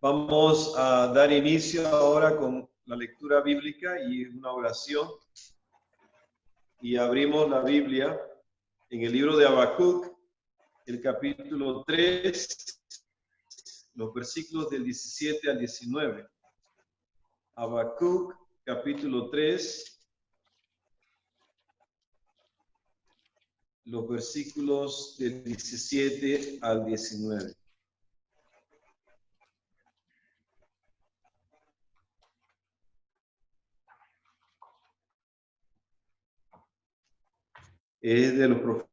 Vamos a dar inicio ahora con la lectura bíblica y una oración. Y abrimos la Biblia en el libro de Habacuc, el capítulo 3, los versículos del 17 al 19. Habacuc, capítulo 3, los versículos del 17 al 19. Es de los profetas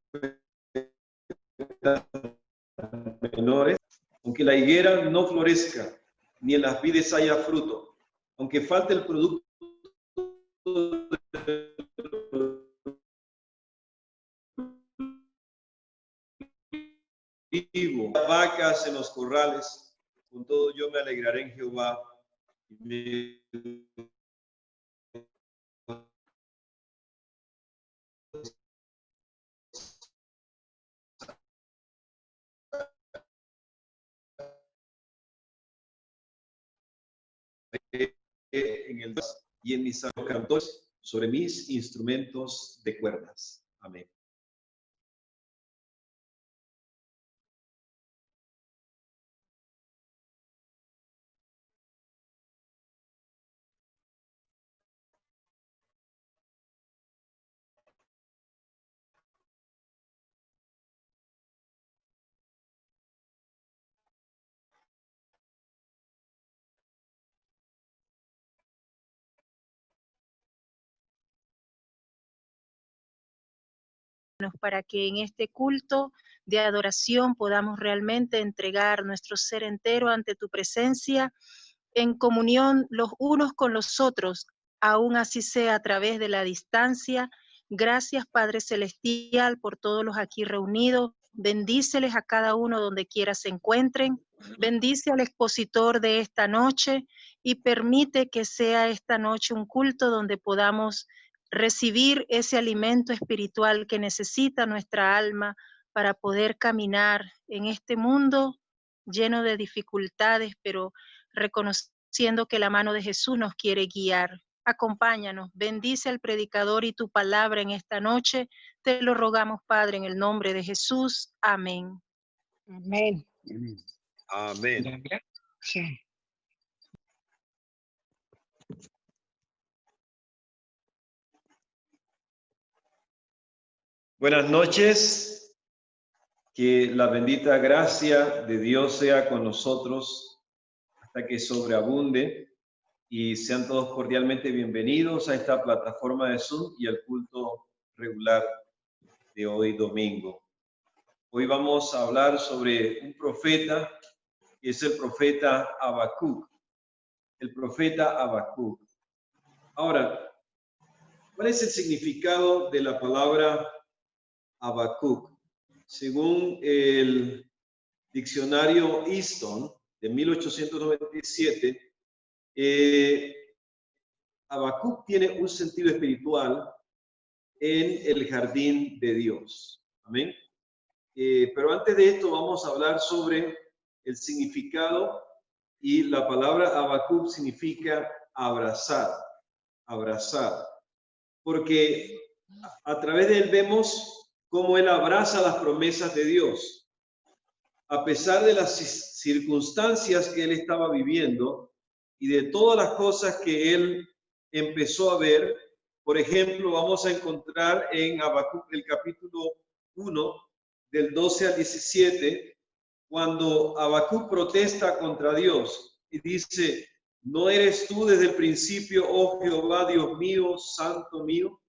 menores. Aunque la higuera no florezca, ni en las vides haya fruto, aunque falte el producto vivo, las vacas en los corrales, con todo yo me alegraré en Jehová. En el y en mis cantores sobre mis instrumentos de cuerdas. Amén. Para que en este culto de adoración podamos realmente entregar nuestro ser entero ante tu presencia, en comunión los unos con los otros, aún así sea a través de la distancia. Gracias, Padre Celestial, por todos los aquí reunidos. Bendíceles a cada uno donde quiera se encuentren. Bendice al expositor de esta noche y permite que sea esta noche un culto donde podamos recibir ese alimento espiritual que necesita nuestra alma para poder caminar en este mundo lleno de dificultades, pero reconociendo que la mano de Jesús nos quiere guiar. Acompáñanos, bendice al predicador y tu palabra en esta noche. Te lo rogamos, Padre, en el nombre de Jesús. Amén. Amén. Amén. Sí. Buenas noches, que la bendita gracia de Dios sea con nosotros hasta que sobreabunde, y sean todos cordialmente bienvenidos a esta plataforma de Zoom y al culto regular de hoy domingo. Hoy vamos a hablar sobre un profeta, que es el profeta Habacuc, el profeta Habacuc. Ahora, ¿cuál es el significado de la palabra Habacuc? Según el diccionario Easton de 1897, Habacuc tiene un sentido espiritual en el jardín de Dios. Amén. Pero antes de esto vamos a hablar sobre el significado, y la palabra Habacuc significa abrazar, abrazar, porque a través de él vemos cómo él abraza las promesas de Dios. A pesar de las circunstancias que él estaba viviendo y de todas las cosas que él empezó a ver, por ejemplo, vamos a encontrar en Habacuc el capítulo 1, del 12 al 17, cuando Habacuc protesta contra Dios y dice: ¿no eres tú desde el principio, oh Jehová, Dios mío, santo mío?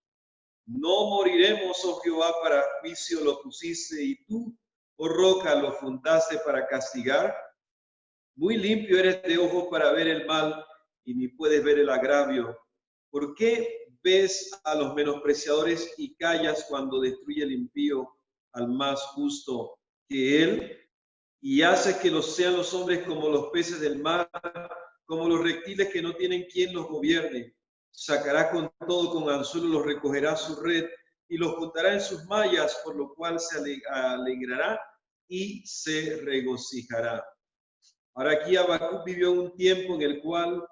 No moriremos, oh Jehová, para juicio lo pusiste, y tú, oh roca, lo fundaste para castigar. Muy limpio eres de ojos para ver el mal, y ni puedes ver el agravio. ¿Por qué ves a los menospreciadores y callas cuando destruye el impío al más justo que él? Y haces que sean los hombres como los peces del mar, como los reptiles que no tienen quien los gobierne. Sacará con todo, con anzuelo los recogerá su red, y los juntará en sus mallas, por lo cual se alegrará y se regocijará. Ahora, aquí Habacuc vivió un tiempo en el cual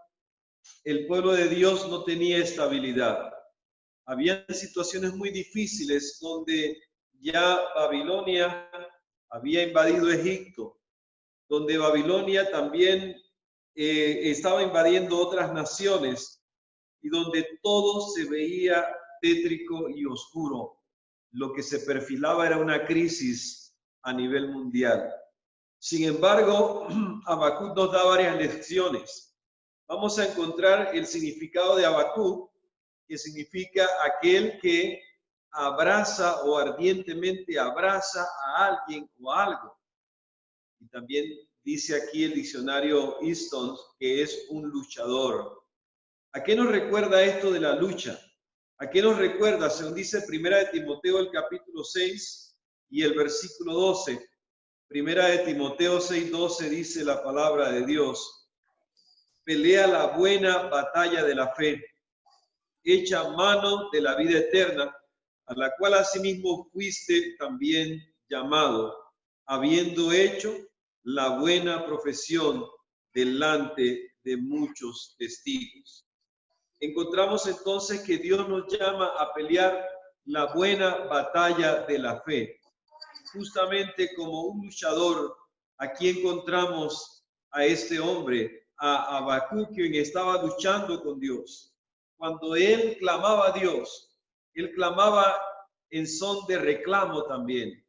el pueblo de Dios no tenía estabilidad. Había situaciones muy difíciles donde ya Babilonia había invadido Egipto, donde Babilonia también estaba invadiendo otras naciones, y donde todo se veía tétrico y oscuro. Lo que se perfilaba era una crisis a nivel mundial. Sin embargo, Habacuc nos da varias lecciones. Vamos a encontrar el significado de Habacuc, que significa aquel que abraza o ardientemente abraza a alguien o algo. Y también dice aquí el diccionario Easton que es un luchador. ¿A qué nos recuerda esto de la lucha? ¿A qué nos recuerda? Según dice Primera de Timoteo, el capítulo 6 y el versículo 12. Primera de Timoteo 6:12 dice la palabra de Dios: pelea la buena batalla de la fe, echa mano de la vida eterna, a la cual asimismo fuiste también llamado, habiendo hecho la buena profesión delante de muchos testigos. Encontramos entonces que Dios nos llama a pelear la buena batalla de la fe. Justamente como un luchador, aquí encontramos a este hombre, a Habacuc, quien estaba luchando con Dios. Cuando él clamaba a Dios, él clamaba en son de reclamo también.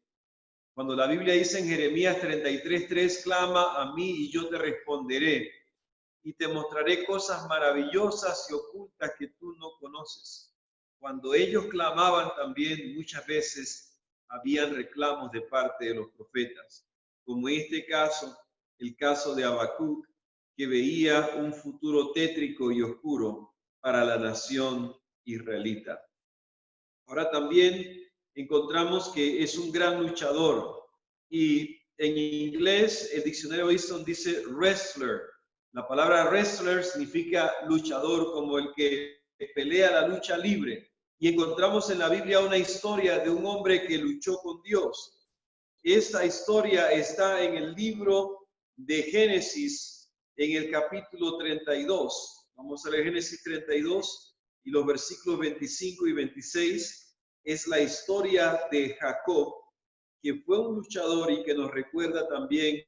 Cuando la Biblia dice en Jeremías 33:3, clama a mí y yo te responderé, y te mostraré cosas maravillosas y ocultas que tú no conoces. Cuando ellos clamaban también, muchas veces habían reclamos de parte de los profetas, como en este caso, el caso de Habacuc, que veía un futuro tétrico y oscuro para la nación israelita. Ahora también encontramos que es un gran luchador, y en inglés el diccionario Easton dice wrestler. La palabra wrestler significa luchador, como el que pelea la lucha libre. Y encontramos en la Biblia una historia de un hombre que luchó con Dios. Esta historia está en el libro de Génesis, en el capítulo 32. Vamos a leer Génesis 32 y los versículos 25 y 26. Es la historia de Jacob, que fue un luchador y que nos recuerda también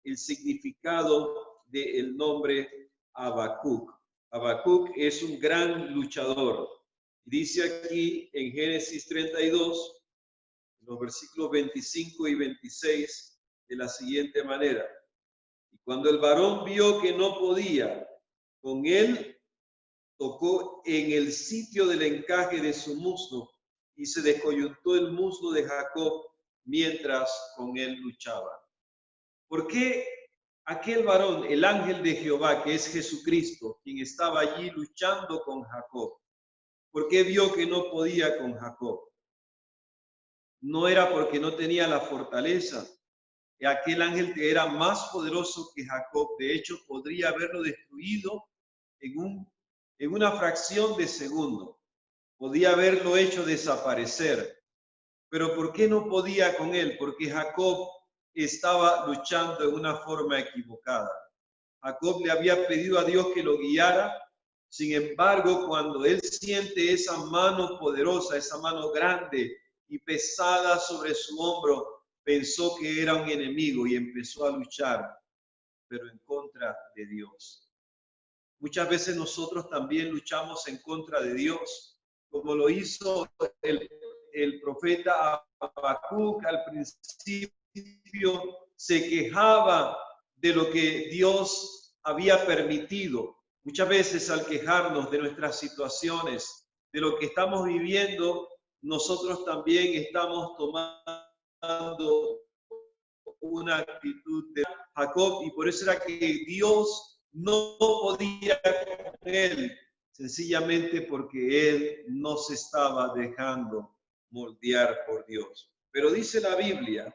el significado del nombre Habacuc. Habacuc es un gran luchador. Dice aquí en Génesis 32, los versículos 25 y 26, de la siguiente manera: y cuando el varón vio que no podía con él, tocó en el sitio del encaje de su muslo, y se descoyuntó el muslo de Jacob mientras con él luchaba. ¿Por qué aquel varón, el ángel de Jehová, que es Jesucristo, quien estaba allí luchando con Jacob, por qué vio que no podía con Jacob? No era porque no tenía la fortaleza. Aquel ángel que era más poderoso que Jacob, de hecho, podría haberlo destruido en un en una fracción de segundo. Podía haberlo hecho desaparecer. Pero ¿por qué no podía con él? Porque Jacob estaba luchando en una forma equivocada. Jacob le había pedido a Dios que lo guiara. Sin embargo, cuando él siente esa mano poderosa, esa mano grande y pesada sobre su hombro, pensó que era un enemigo y empezó a luchar, pero en contra de Dios. Muchas veces nosotros también luchamos en contra de Dios, como lo hizo el profeta Habacuc. Al principio se quejaba de lo que Dios había permitido. Muchas veces al quejarnos de nuestras situaciones, de lo que estamos viviendo, nosotros también estamos tomando una actitud de Jacob, y por eso era que Dios no podía con él, sencillamente porque él no se estaba dejando moldear por Dios. Pero dice la Biblia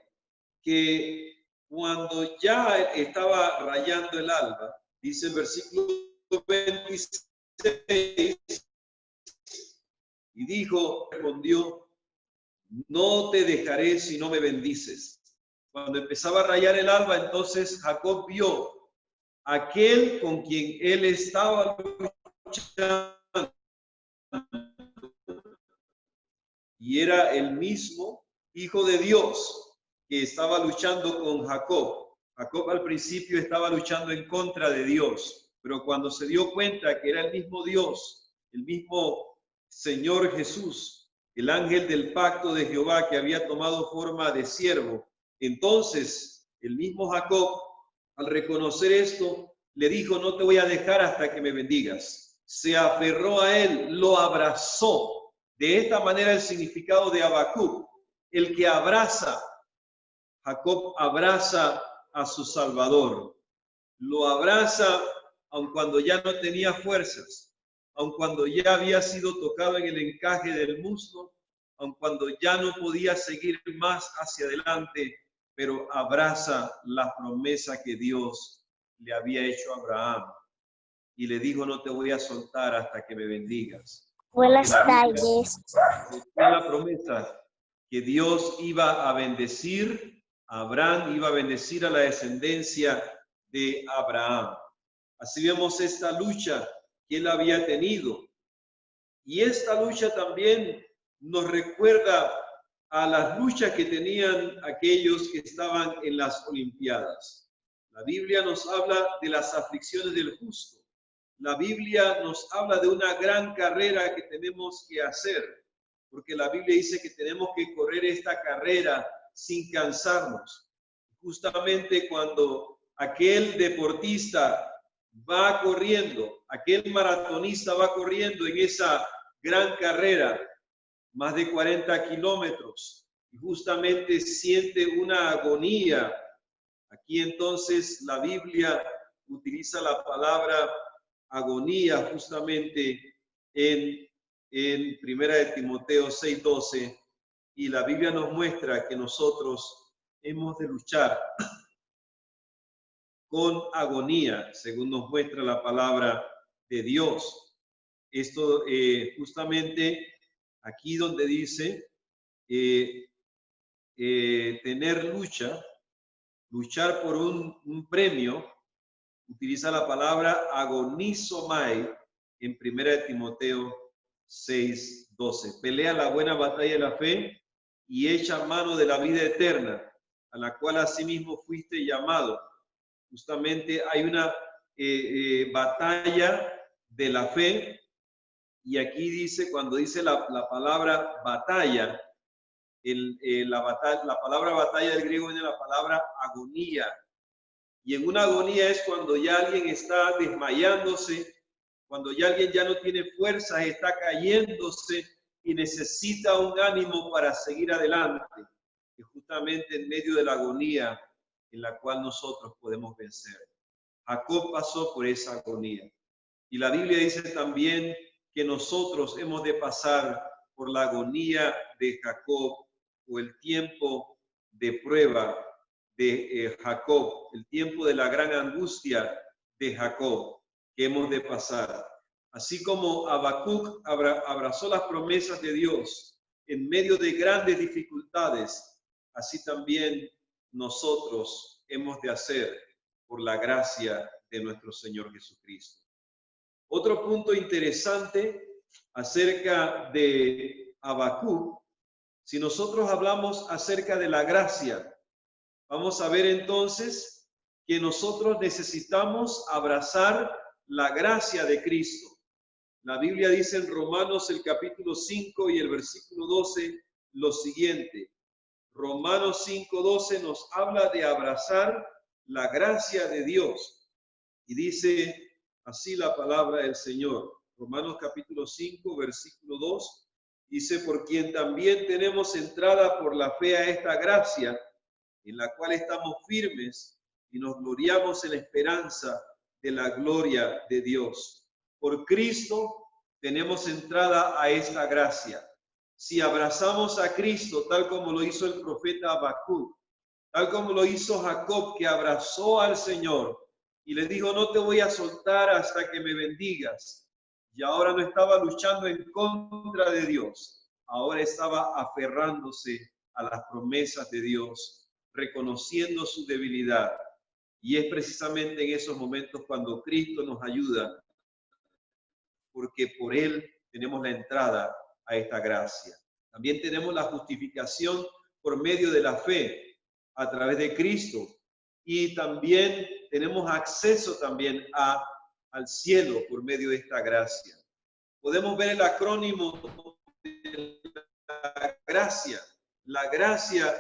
que cuando ya estaba rayando el alba, dice el versículo 26, y dijo, respondió, no te dejaré si no me bendices. Cuando empezaba a rayar el alba, entonces Jacob vio a aquel con quien él estaba luchando, y era el mismo Hijo de Dios que estaba luchando con Jacob. Jacob al principio estaba luchando en contra de Dios, pero cuando se dio cuenta que era el mismo Dios, el mismo Señor Jesús, el ángel del pacto de Jehová que había tomado forma de siervo, entonces el mismo Jacob, al reconocer esto, le dijo, no te voy a dejar hasta que me bendigas. Se aferró a él, lo abrazó. De esta manera el significado de Habacuc, el que abraza. Jacob abraza a su Salvador. Lo abraza aun cuando ya no tenía fuerzas, aun cuando ya había sido tocado en el encaje del muslo, aun cuando ya no podía seguir más hacia adelante, pero abraza la promesa que Dios le había hecho a Abraham. Y le dijo, no te voy a soltar hasta que me bendigas. Buenas tardes. La promesa que Dios iba a bendecir a Abraham, iba a bendecir a la descendencia de Abraham. Así vemos esta lucha que él había tenido. Y esta lucha también nos recuerda a las luchas que tenían aquellos que estaban en las Olimpiadas. La Biblia nos habla de las aflicciones del justo. La Biblia nos habla de una gran carrera que tenemos que hacer, porque la Biblia dice que tenemos que correr esta carrera sin cansarnos. Justamente cuando aquel deportista va corriendo, aquel maratonista va corriendo en esa gran carrera, más de 40 kilómetros, y justamente siente una agonía. Aquí entonces la Biblia utiliza la palabra agonía justamente en Primera de Timoteo 6:12, y la Biblia nos muestra que nosotros hemos de luchar con agonía, según nos muestra la palabra de Dios. Esto justamente aquí donde dice tener luchar por un premio, utiliza la palabra agonizomai en 1 Timoteo 6:12. Pelea la buena batalla de la fe y echa mano de la vida eterna, a la cual asimismo fuiste llamado. Justamente hay una batalla de la fe, y aquí dice, cuando dice la palabra batalla, la palabra batalla del griego viene la palabra agonía. Y en una agonía es cuando ya alguien está desmayándose, cuando ya alguien ya no tiene fuerzas, está cayéndose y necesita un ánimo para seguir adelante. Y justamente en medio de la agonía en la cual nosotros podemos vencer. Jacob pasó por esa agonía. Y la Biblia dice también que nosotros hemos de pasar por la agonía de Jacob, o el tiempo de prueba de Jacob, el tiempo de la gran angustia de Jacob que hemos de pasar. Así como Habacuc abrazó las promesas de Dios en medio de grandes dificultades, así también nosotros hemos de hacer por la gracia de nuestro Señor Jesucristo. Otro punto interesante acerca de Habacuc, si nosotros hablamos acerca de la gracia, vamos a ver entonces que nosotros necesitamos abrazar la gracia de Cristo. La Biblia dice en Romanos el capítulo 5 y el versículo 12 lo siguiente. Romanos 5:12 nos habla de abrazar la gracia de Dios. Y dice así la palabra del Señor. Romanos capítulo 5, versículo 2. Dice, por quien también tenemos entrada por la fe a esta gracia, en la cual estamos firmes y nos gloriamos en la esperanza de la gloria de Dios. Por Cristo tenemos entrada a esta gracia. Si abrazamos a Cristo, tal como lo hizo el profeta Habacuc, tal como lo hizo Jacob, que abrazó al Señor y le dijo, no te voy a soltar hasta que me bendigas. Y ahora no estaba luchando en contra de Dios, ahora estaba aferrándose a las promesas de Dios, reconociendo su debilidad. Y es precisamente en esos momentos cuando Cristo nos ayuda, porque por Él tenemos la entrada a esta gracia. También tenemos la justificación por medio de la fe a través de Cristo. Y también tenemos acceso también al cielo por medio de esta gracia. Podemos ver el acrónimo de la gracia. La gracia,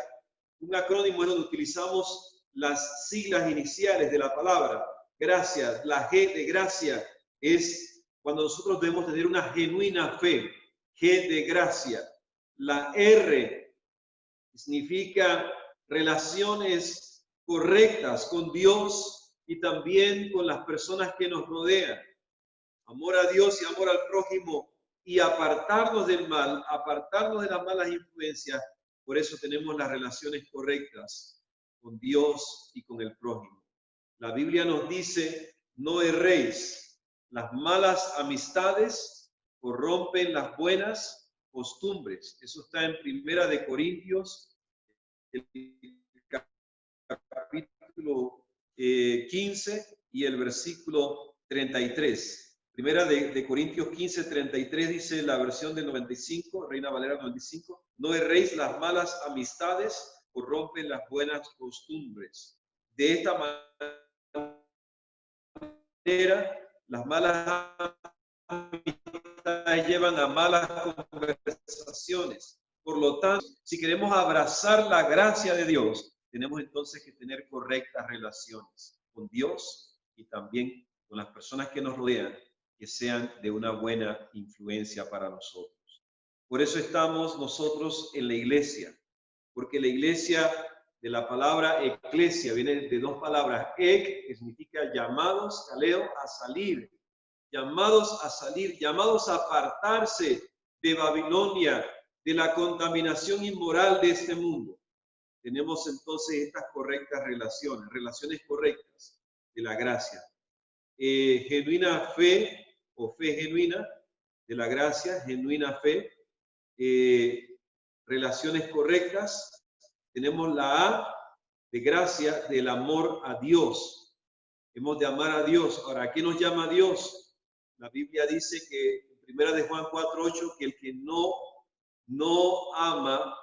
un acrónimo es donde utilizamos las siglas iniciales de la palabra. Gracia, la G de gracia es cuando nosotros debemos tener una genuina fe. G de gracia. La R significa relaciones correctas con Dios y también con las personas que nos rodean. Amor a Dios y amor al prójimo y apartarnos del mal, apartarnos de las malas influencias. Por eso tenemos las relaciones correctas con Dios y con el prójimo. La Biblia nos dice, no erréis. Las malas amistades corrompen las buenas costumbres. Eso está en Primera de Corintios, el capítulo 15 y el versículo 33. Primera de Corintios 15, 33 dice la versión del 95, Reina Valera 95, no erréis, las malas amistades corrompen las buenas costumbres. De esta manera, las malas amistades llevan a malas conversaciones. Por lo tanto, si queremos abrazar la gracia de Dios, tenemos entonces que tener correctas relaciones con Dios y también con las personas que nos rodean, que sean de una buena influencia para nosotros. Por eso estamos nosotros en la iglesia, porque la iglesia, de la palabra eclesia, viene de dos palabras, ek, que significa llamados, kaleo, a salir, llamados a salir, llamados a apartarse de Babilonia, de la contaminación inmoral de este mundo. Tenemos entonces estas correctas relaciones correctas de la gracia. Genuina fe o fe genuina de la gracia, genuina fe, relaciones correctas. Tenemos la A de gracia del amor a Dios. Hemos de amar a Dios. Ahora, ¿a qué nos llama Dios? La Biblia dice que en Primera de Juan 4:8 que el que no ama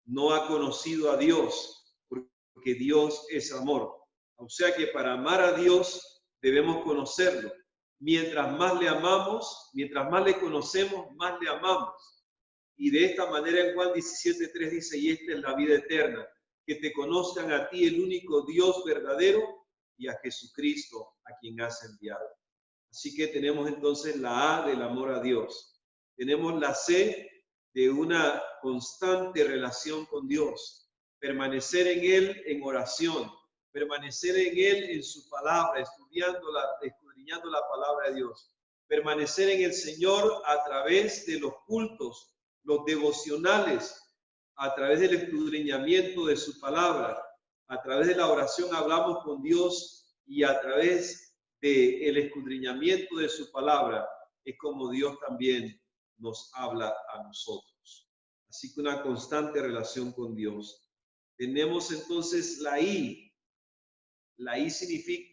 no ha conocido a Dios, porque Dios es amor. O sea que para amar a Dios debemos conocerlo. Mientras más le amamos, mientras más le conocemos, más le amamos. Y de esta manera en Juan 17:3 dice, y esta es la vida eterna, que te conozcan a ti, el único Dios verdadero, y a Jesucristo, a quien has enviado. Así que tenemos entonces la A del amor a Dios. Tenemos la C de una constante relación con Dios. Permanecer en Él en oración. Permanecer en Él en su palabra, escudriñando la palabra de Dios. Permanecer en el Señor a través de los cultos, los devocionales, a través del escudriñamiento de su palabra, a través de la oración hablamos con Dios y a través del escudriñamiento de su palabra es como Dios también nos habla a nosotros. Así que una constante relación con Dios. Tenemos entonces la I. La I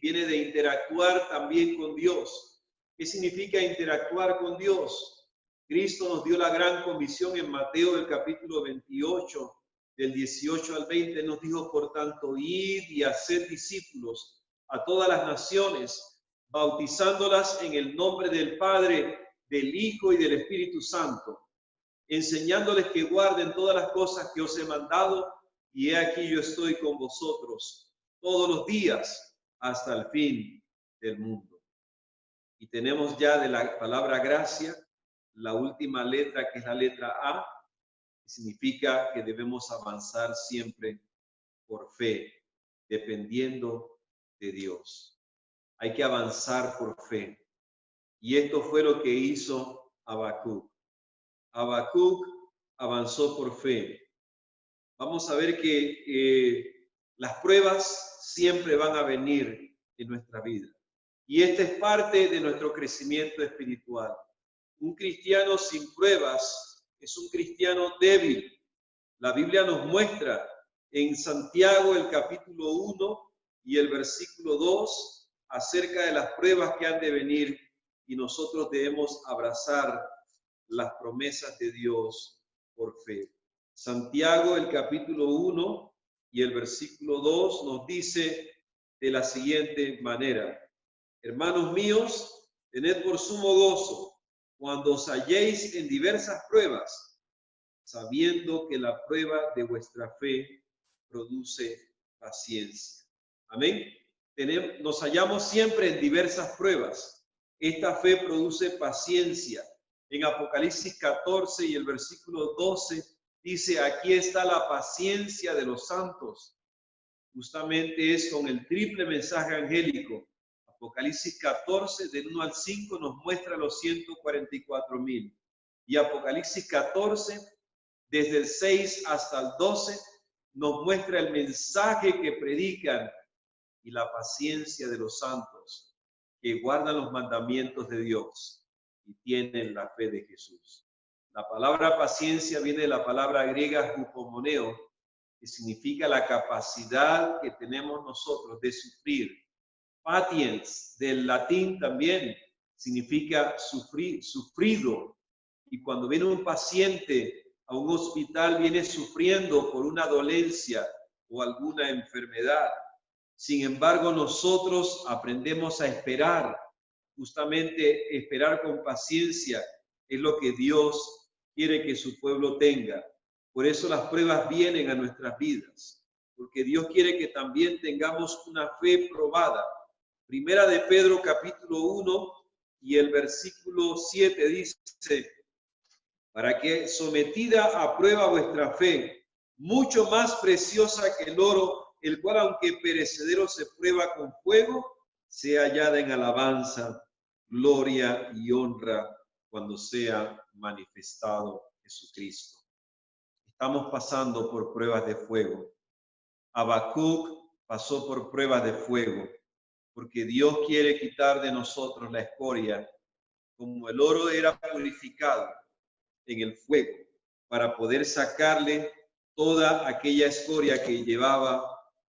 viene de interactuar también con Dios. ¿Qué significa interactuar con Dios? Cristo nos dio la gran comisión en Mateo del capítulo 28, del 18 al 20. Nos dijo, por tanto, id y haced discípulos a todas las naciones, bautizándolas en el nombre del Padre, del Hijo y del Espíritu Santo, enseñándoles que guarden todas las cosas que os he mandado, y he aquí yo estoy con vosotros todos los días hasta el fin del mundo. Y tenemos ya de la palabra gracia la última letra, que es la letra A, que significa que debemos avanzar siempre por fe, dependiendo de Dios. Hay que avanzar por fe. Y esto fue lo que hizo Habacuc. Habacuc avanzó por fe. Vamos a ver que las pruebas siempre van a venir en nuestra vida. Y esta es parte de nuestro crecimiento espiritual. Un cristiano sin pruebas es un cristiano débil. La Biblia nos muestra en Santiago el capítulo 1 y el versículo 2 acerca de las pruebas que han de venir, y nosotros debemos abrazar las promesas de Dios por fe. Santiago el capítulo 1 y el versículo 2 nos dice de la siguiente manera: hermanos míos, tened por sumo gozo cuando os halléis en diversas pruebas, sabiendo que la prueba de vuestra fe produce paciencia. Amén. Nos hallamos siempre en diversas pruebas. Esta fe produce paciencia. En Apocalipsis 14 y el versículo 12 dice, aquí está la paciencia de los santos. Justamente es con el triple mensaje angélico. Apocalipsis 14, del 1 al 5, nos muestra los 144,000. Y Apocalipsis 14, desde el 6 hasta el 12, nos muestra el mensaje que predican y la paciencia de los santos, que guardan los mandamientos de Dios y tienen la fe de Jesús. La palabra paciencia viene de la palabra griega hupomoneo, que significa la capacidad que tenemos nosotros de sufrir. Patiens, del latín también, significa sufrido. Y cuando viene un paciente a un hospital, viene sufriendo por una dolencia o alguna enfermedad. Sin embargo, nosotros aprendemos a esperar. Justamente esperar con paciencia es lo que Dios quiere que su pueblo tenga. Por eso las pruebas vienen a nuestras vidas, porque Dios quiere que también tengamos una fe probada. Primera de Pedro capítulo 1 y el versículo 7 dice, para que sometida a prueba vuestra fe, mucho más preciosa que el oro, el cual aunque perecedero se prueba con fuego, sea hallada en alabanza, gloria y honra cuando sea manifestado Jesucristo. Estamos pasando por pruebas de fuego. Habacuc pasó por pruebas de fuego, porque Dios quiere quitar de nosotros la escoria, como el oro era purificado en el fuego, para poder sacarle toda aquella escoria que llevaba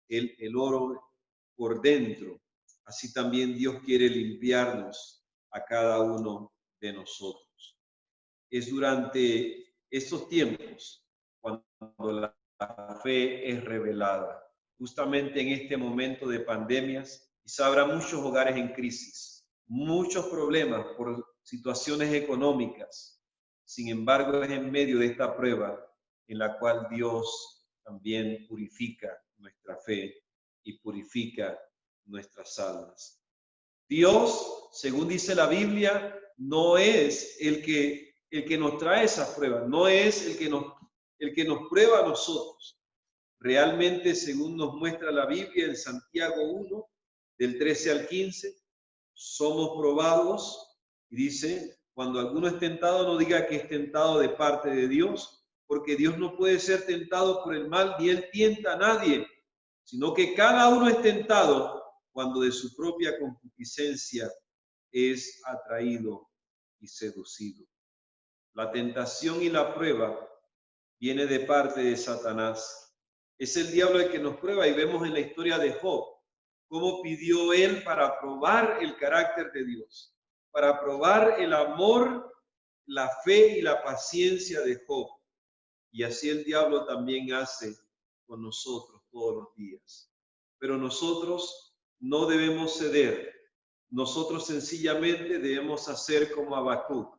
el oro por dentro. Así también Dios quiere limpiarnos a cada uno de nosotros. Es durante estos tiempos cuando la fe es revelada. Justamente en este momento de pandemias, quizá habrá muchos hogares en crisis, muchos problemas por situaciones económicas. Sin embargo, es en medio de esta prueba en la cual Dios también purifica nuestra fe y purifica nuestras almas. Dios, según dice la Biblia, no es el que nos trae esas pruebas, no es el que nos prueba a nosotros. Realmente, según nos muestra la Biblia en Santiago 1, del 13 al 15, somos probados, y dice, cuando alguno es tentado, no diga que es tentado de parte de Dios, porque Dios no puede ser tentado por el mal, ni Él tienta a nadie, sino que cada uno es tentado cuando de su propia concupiscencia es atraído y seducido. La tentación y la prueba viene de parte de Satanás. Es el diablo el que nos prueba, y vemos en la historia de Job cómo pidió él para probar el carácter de Dios, para probar el amor, la fe y la paciencia de Job. Y así el diablo también hace con nosotros todos los días. Pero nosotros no debemos ceder. Nosotros sencillamente debemos hacer como Habacuc,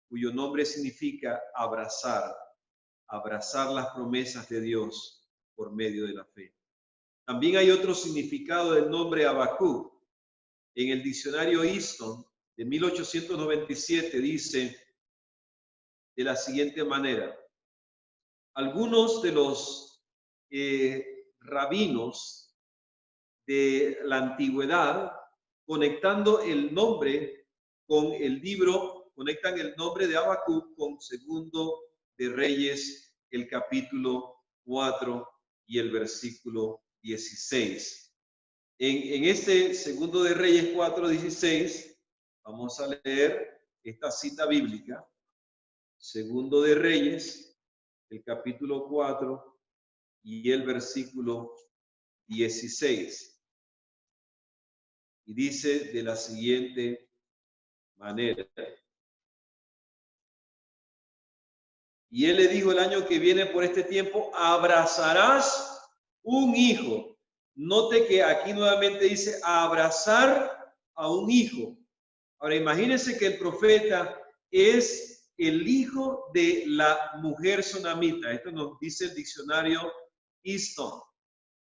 cuyo nombre significa abrazar las promesas de Dios por medio de la fe. También hay otro significado del nombre Habacuc. En el diccionario Easton de 1897 dice de la siguiente manera: algunos de los rabinos de la antigüedad, conectando el nombre con el libro, conectan el nombre de Habacuc con Segundo de Reyes, el capítulo 4 y el versículo 16. En este Segundo de Reyes 4:16 vamos a leer esta cita bíblica. Segundo de Reyes, el capítulo 4 y el versículo 16. Y dice de la siguiente manera: y él le dijo, el año que viene por este tiempo abrazarás un hijo. Note que aquí nuevamente dice abrazar a un hijo. Ahora imagínense que el profeta es el hijo de la mujer sunamita. Esto nos dice el diccionario Easton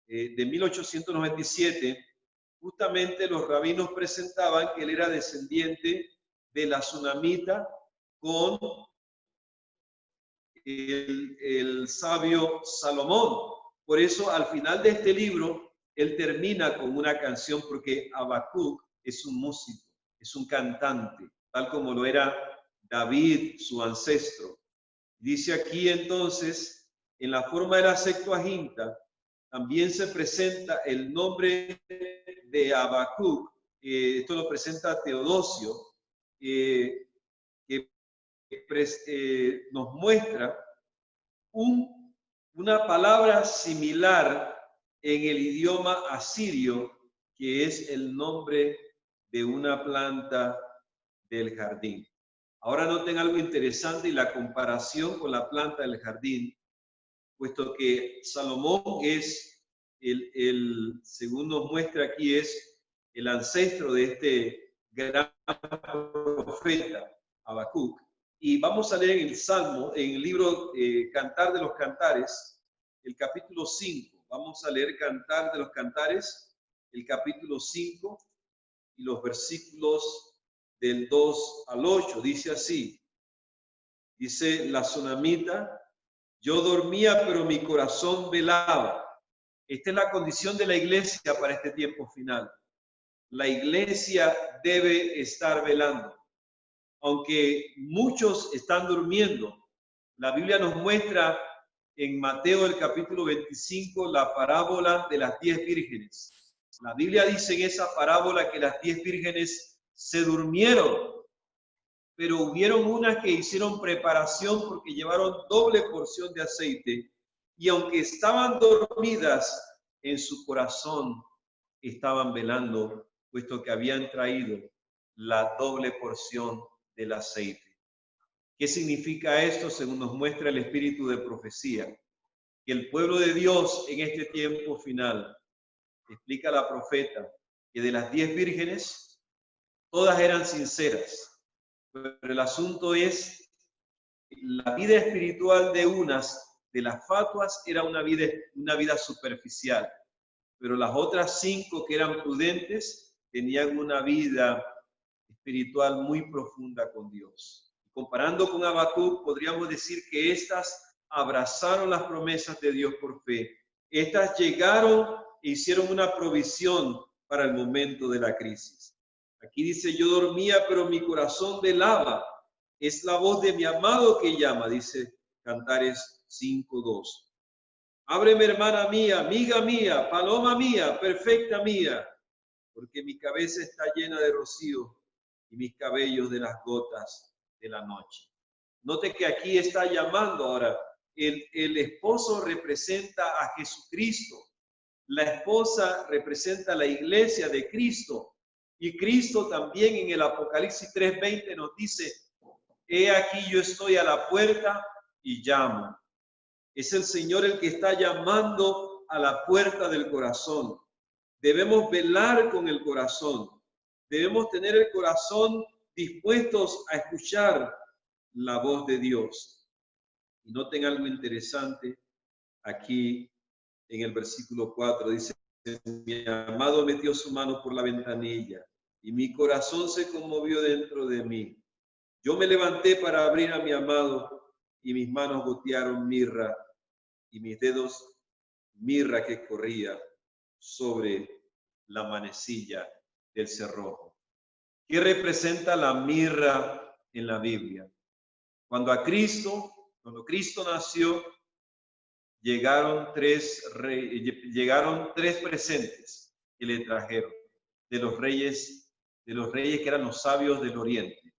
de 1897. Justamente los rabinos presentaban que él era descendiente de la sunamita con el sabio Salomón. Por eso al final de este libro él termina con una canción, porque Habacuc es un músico, es un cantante, tal como lo era David, su ancestro. Dice aquí entonces, en la forma de la Septuaginta, también se presenta el nombre de Habacuc. Esto lo presenta Teodosio, que nos muestra una palabra similar en el idioma asirio, que es el nombre de una planta del jardín. Ahora noten algo interesante y la comparación con la planta del jardín, puesto que Salomón es según nos muestra aquí, es el ancestro de este gran profeta Habacuc. Y vamos a leer en el Salmo, en el libro Cantar de los Cantares, el capítulo 5. Vamos a leer Cantar de los Cantares, el capítulo 5 y los versículos del 2 al 8. Dice así, dice la sunamita: yo dormía, pero mi corazón velaba. Esta es la condición de la iglesia para este tiempo final. La iglesia debe estar velando. Aunque muchos están durmiendo, la Biblia nos muestra en Mateo el capítulo 25 la parábola de las 10 vírgenes. La Biblia dice en esa parábola que las 10 vírgenes se durmieron, pero hubieron unas que hicieron preparación porque llevaron doble porción de aceite, y aunque estaban dormidas, en su corazón estaban velando, puesto que habían traído la doble porción del aceite. ¿Qué significa esto? Según nos muestra el espíritu de profecía, que el pueblo de Dios en este tiempo final, explica la profeta, que de las 10 vírgenes, todas eran sinceras, pero el asunto es la vida espiritual de unas, de las fatuas, era una vida superficial, pero las otras 5 que eran prudentes tenían una vida espiritual muy profunda con Dios. Comparando con Habacuc, podríamos decir que estas abrazaron las promesas de Dios por fe. Estas llegaron e hicieron una provisión para el momento de la crisis. Aquí dice, yo dormía, pero mi corazón velaba. Es la voz de mi amado que llama, dice Cantares 5:2. Ábreme, hermana mía, amiga mía, paloma mía, perfecta mía, porque mi cabeza está llena de rocío y y mis cabellos de las gotas de la noche. Note que aquí está llamando ahora. El esposo representa a Jesucristo. La esposa representa a la iglesia de Cristo. Y Cristo también en el Apocalipsis 3:20 nos dice, he aquí yo estoy a la puerta y llamo. Es el Señor el que está llamando a la puerta del corazón. Debemos velar con el corazón. Debemos tener el corazón dispuestos a escuchar la voz de Dios. Y noten algo interesante aquí en el versículo 4. Dice, mi amado metió su mano por la ventanilla y mi corazón se conmovió dentro de mí. Yo me levanté para abrir a mi amado y mis manos gotearon mirra y mis dedos mirra que corría sobre la manecilla del cerrojo. ¿Qué representa la mirra en la Biblia? Cuando Cristo nació, llegaron tres presentes que le trajeron de los reyes que eran los sabios del oriente.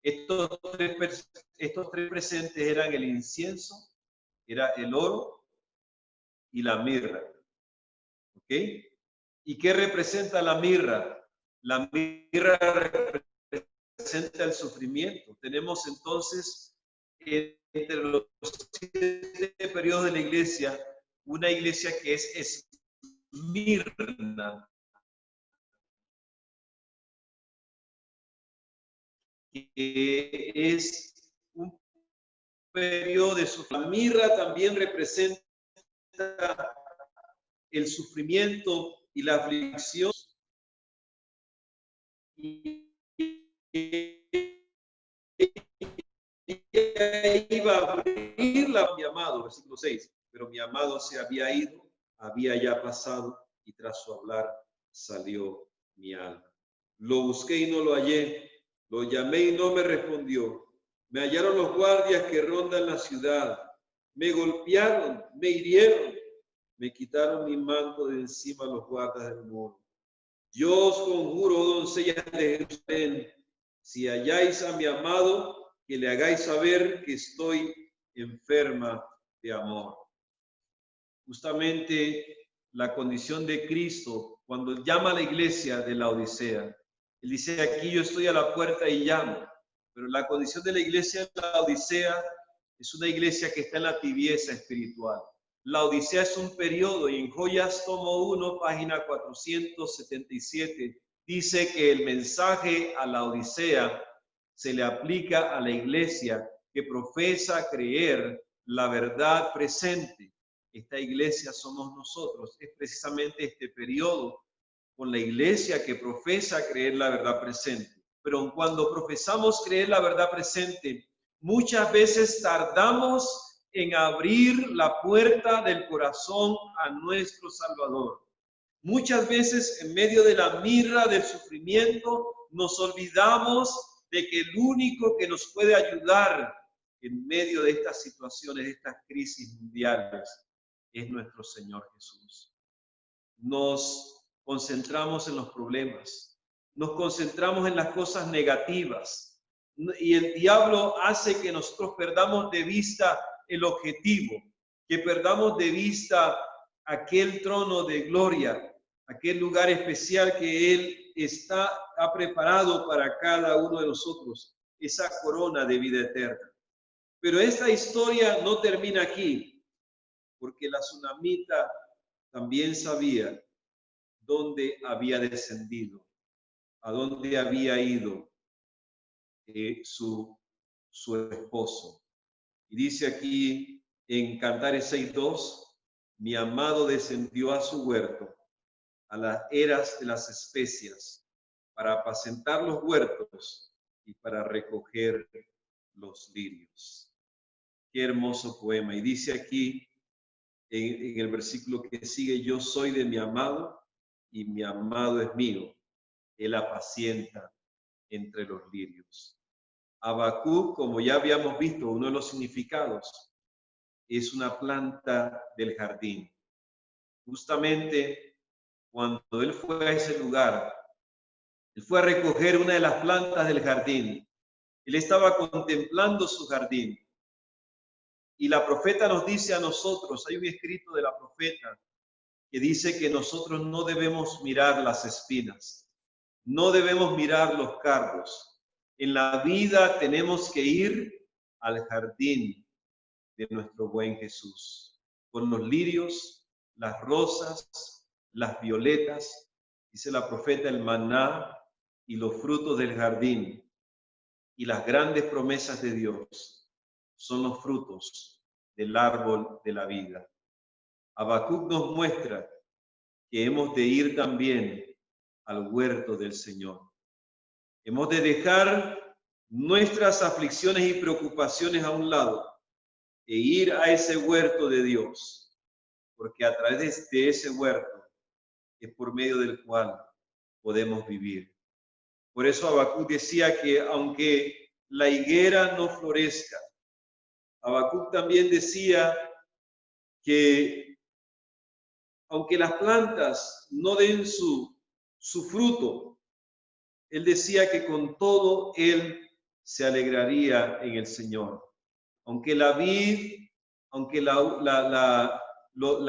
Estos tres presentes eran el incienso, era el oro y la mirra. ¿Ok? ¿Y qué representa la mirra? La mirra representa el sufrimiento. Tenemos entonces entre los 7 periodos de la iglesia, una iglesia que es Esmirna, que es un periodo de sufrimiento. La mirra también representa el sufrimiento y la aflicción. Y iba a abrirla a mi amado, versículo 6, pero mi amado se había ido, había ya pasado, y tras su hablar salió mi alma. Lo busqué y no lo hallé, lo llamé y no me respondió. Me hallaron los guardias que rondan la ciudad, me golpearon, me hirieron, me quitaron mi manto de encima los guardas del muro. Yo os conjuro, doncellas de Jerusalén, si halláis a mi amado, que le hagáis saber que estoy enferma de amor. Justamente la condición de Cristo, cuando llama a la iglesia de la Odisea, él dice, aquí yo estoy a la puerta y llamo, pero la condición de la iglesia de la Odisea es una iglesia que está en la tibieza espiritual. La Odisea es un periodo, y en Joyas tomo 1, página 477, dice que el mensaje a la Odisea se le aplica a la iglesia que profesa creer la verdad presente. Esta iglesia somos nosotros. Es precisamente este periodo con la iglesia que profesa creer la verdad presente. Pero cuando profesamos creer la verdad presente, muchas veces tardamos en abrir la puerta del corazón a nuestro Salvador. Muchas veces en medio de la mirra del sufrimiento nos olvidamos de que el único que nos puede ayudar en medio de estas situaciones, de estas crisis mundiales, es nuestro Señor Jesús. Nos concentramos en los problemas, nos concentramos en las cosas negativas y el diablo hace que nosotros perdamos de vista el objetivo, que perdamos de vista aquel trono de gloria, aquel lugar especial que Él ha preparado para cada uno de nosotros, esa corona de vida eterna. Pero esta historia no termina aquí, porque la tsunamita también sabía dónde había descendido, a dónde había ido su esposo. Y dice aquí en Cantares 6:2, mi amado descendió a su huerto, a las eras de las especias, para apacentar los huertos y para recoger los lirios. Qué hermoso poema. Y dice aquí en el versículo que sigue, yo soy de mi amado y mi amado es mío. Él apacienta entre los lirios. Habacuc, como ya habíamos visto, uno de los significados, es una planta del jardín. Justamente cuando él fue a ese lugar, Él fue a recoger una de las plantas del jardín. Él estaba contemplando su jardín. Y la profeta nos dice a nosotros, hay un escrito de la profeta que dice que nosotros no debemos mirar las espinas, no debemos mirar los cardos. En la vida tenemos que ir al jardín de nuestro buen Jesús, con los lirios, las rosas, las violetas, dice la profeta, el maná y los frutos del jardín y las grandes promesas de Dios son los frutos del árbol de la vida. Habacuc nos muestra que hemos de ir también al huerto del Señor. Hemos de dejar nuestras aflicciones y preocupaciones a un lado e ir a ese huerto de Dios, porque a través de ese huerto es por medio del cual podemos vivir. Por eso Habacuc decía que aunque la higuera no florezca, Habacuc también decía que aunque las plantas no den su fruto, él decía que con todo él se alegraría en el Señor. Aunque la vid, aunque la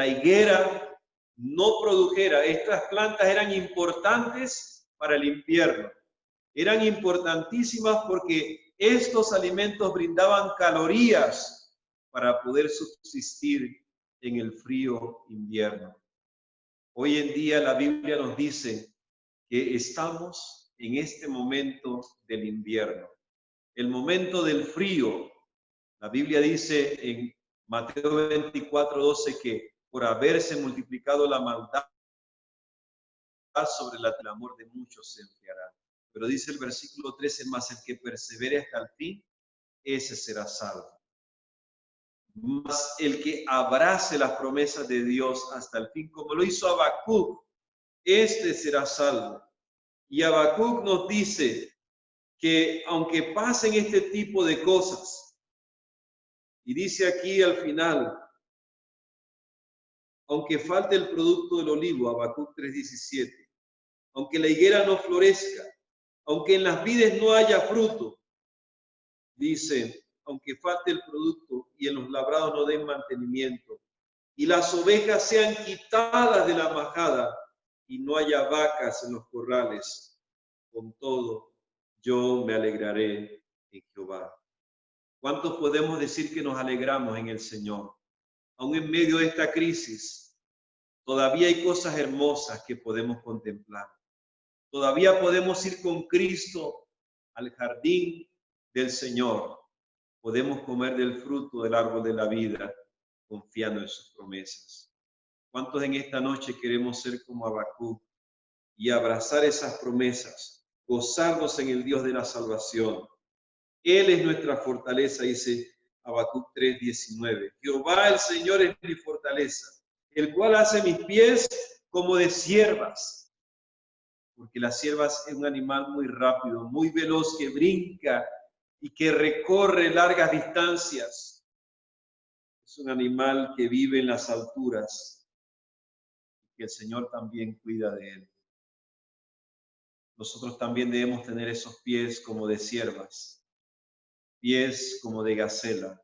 higuera no produjera, estas plantas eran importantes para el invierno. Eran importantísimas porque estos alimentos brindaban calorías para poder subsistir en el frío invierno. Hoy en día la Biblia nos dice que estamos en este momento del invierno, el momento del frío. La Biblia dice en Mateo 24:12 que por haberse multiplicado la maldad sobre el amor de muchos se enfriará. Pero dice el versículo 13, más el que persevere hasta el fin, ese será salvo. Más el que abrace las promesas de Dios hasta el fin, como lo hizo Habacuc, este será salvo. Y Habacuc nos dice que aunque pasen este tipo de cosas, y dice aquí al final, aunque falte el producto del olivo, Habacuc 3:17, aunque la higuera no florezca, aunque en las vides no haya fruto, dice, aunque falte el producto y en los labrados no den mantenimiento, y las ovejas sean quitadas de la majada y no haya vacas en los corrales, con todo yo me alegraré en Jehová. ¿Cuántos podemos decir que nos alegramos en el Señor? Aún en medio de esta crisis, todavía hay cosas hermosas que podemos contemplar. Todavía podemos ir con Cristo al jardín del Señor. Podemos comer del fruto del árbol de la vida, confiando en sus promesas. ¿Cuántos en esta noche queremos ser como Habacuc y abrazar esas promesas, gozarnos en el Dios de la salvación? Él es nuestra fortaleza, dice Habacuc 3:19. Jehová el Señor es mi fortaleza, el cual hace mis pies como de ciervas. Porque la cierva es un animal muy rápido, muy veloz, que brinca y que recorre largas distancias. Es un animal que vive en las alturas y que el Señor también cuida de él. Nosotros también debemos tener esos pies como de ciervas, pies como de gacela,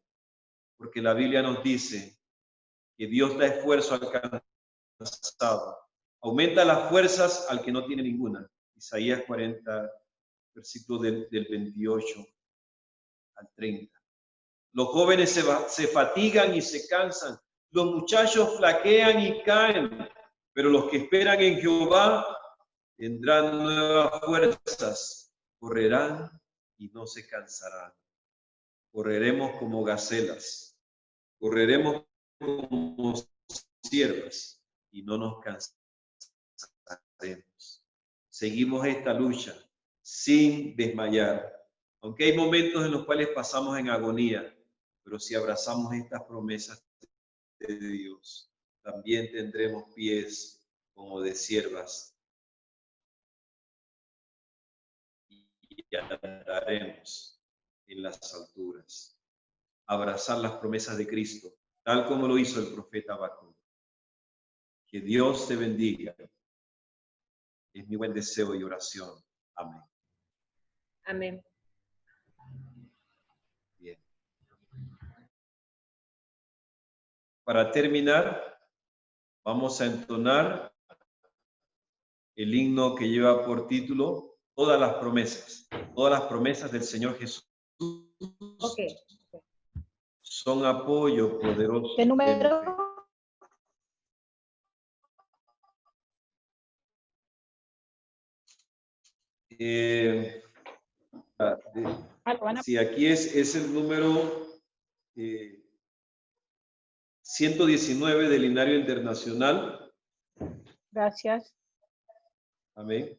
porque la Biblia nos dice que Dios da esfuerzo al cansado, aumenta las fuerzas al que no tiene ninguna. Isaías 40, versículo del 28 al 30. Los jóvenes se fatigan y se cansan, los muchachos flaquean y caen, pero los que esperan en Jehová tendrán nuevas fuerzas, correrán y no se cansarán. Correremos como gacelas, correremos como ciervas y no nos cansaremos. Seguimos esta lucha sin desmayar, aunque hay momentos en los cuales pasamos en agonía, pero si abrazamos estas promesas de Dios, también tendremos pies como de ciervas y andaremos en las alturas. Abrazar las promesas de Cristo, tal como lo hizo el profeta Habacuc. Que Dios te bendiga. Es mi buen deseo y oración. Amén. Amén. Bien. Para terminar, vamos a entonar el himno que lleva por título Todas las promesas del Señor Jesús Ok. son apoyo poderoso ¿Qué de mi fe. número? Lo van a- Sí, aquí es el número 119 del Himnario Internacional. Gracias. Amén.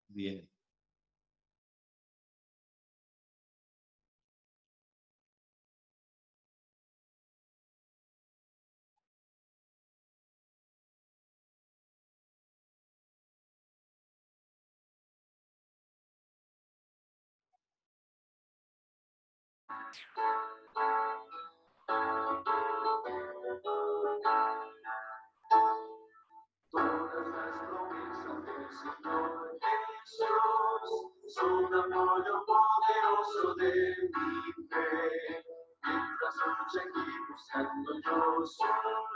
Bien. Todas las promesas del Señor Jesús son apoyo poderoso de mi fe. Mientras lucha aquí buscando yo su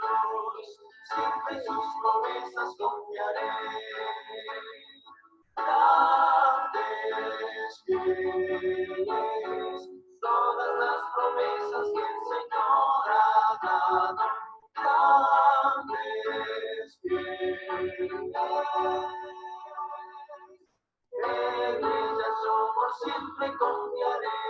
luz, siempre en sus promesas confiaré. Grandes, fieles, todas las promesas que el Señor ha dado. Grandes, fieles, en ellas yo por siempre confiaré.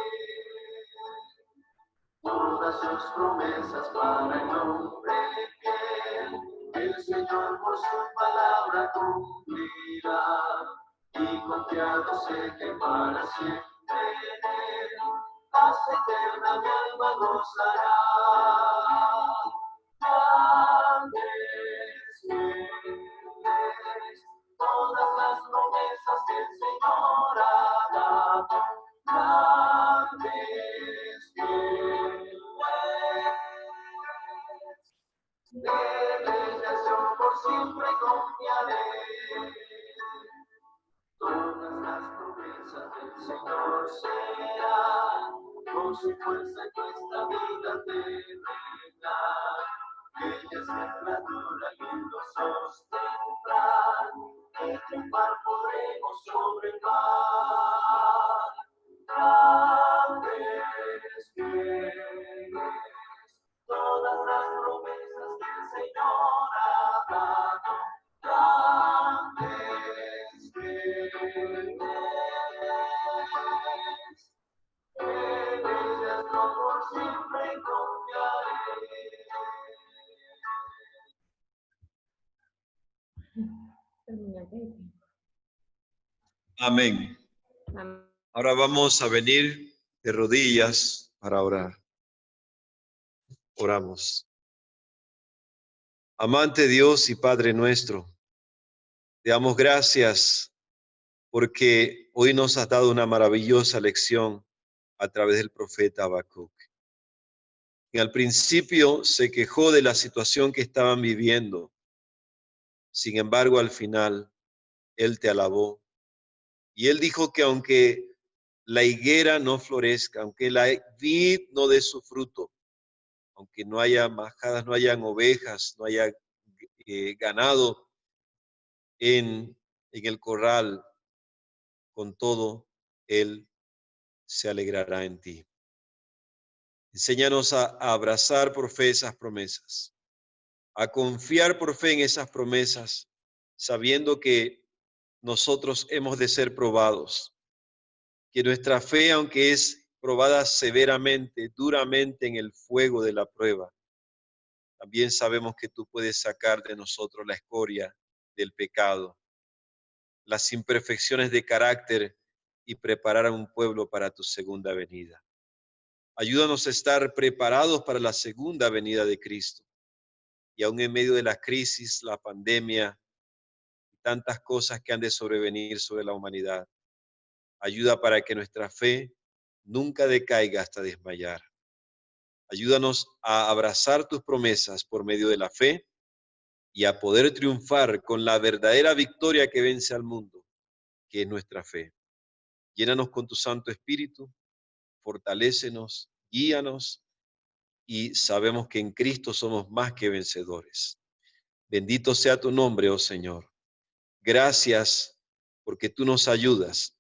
Todas sus promesas para el hombre fiel, el Señor por su palabra cumplirá. Y confiado sé que para siempre en él, paz eterna mi alma gozará. Grandes, fieles, todas las promesas que el Señor ha dado. Grandes, fieles, en ellas yo por siempre confiaré. Todas las promesas del Señor serán con su fuerza en nuestra vida terrena. Ellas nuestra dura y nos sostendrán y triunfar podremos sobre el mar. Grandes, fieles, todas las promesas que el Señor ha dado. Grandes, fieles, en ellas yo por siempre confiaré. Amén. Amén. Ahora vamos a venir de rodillas para orar. Oramos. Amante Dios y Padre nuestro, te damos gracias porque hoy nos has dado una maravillosa lección a través del profeta Habacuc. Y al principio se quejó de la situación que estaban viviendo. Sin embargo, al final, él te alabó. Y él dijo que aunque la higuera no florezca, aunque la vid no dé su fruto, aunque no haya majadas, no hayan ovejas, no haya ganado en el corral, con todo, él se alegrará en ti. Enséñanos a abrazar por fe esas promesas, a confiar por fe en esas promesas, sabiendo que nosotros hemos de ser probados, que nuestra fe, aunque es probada severamente, duramente en el fuego de la prueba, también sabemos que tú puedes sacar de nosotros la escoria del pecado, las imperfecciones de carácter y preparar a un pueblo para tu segunda venida. Ayúdanos a estar preparados para la segunda venida de Cristo. Y aún en medio de la crisis, la pandemia, tantas cosas que han de sobrevenir sobre la humanidad. Ayuda para que nuestra fe nunca decaiga hasta desmayar. Ayúdanos a abrazar tus promesas por medio de la fe y a poder triunfar con la verdadera victoria que vence al mundo, que es nuestra fe. Llénanos con tu Santo Espíritu, fortalécenos, guíanos, y sabemos que en Cristo somos más que vencedores. Bendito sea tu nombre, oh Señor. Gracias porque tú nos ayudas,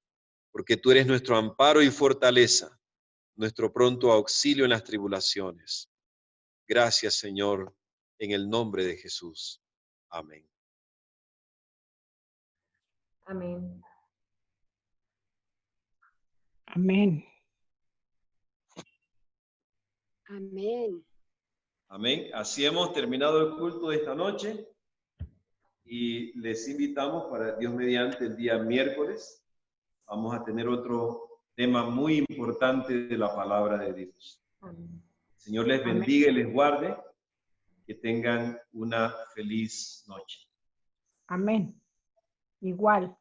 porque tú eres nuestro amparo y fortaleza, nuestro pronto auxilio en las tribulaciones. Gracias, Señor, en el nombre de Jesús. Amén. Amén. Amén. Amén. Amén. Así hemos terminado el culto de esta noche y les invitamos para Dios mediante el día miércoles. Vamos a tener otro tema muy importante de la palabra de Dios. Amén. El Señor les bendiga y les guarde. Que tengan una feliz noche. Amén. Igual.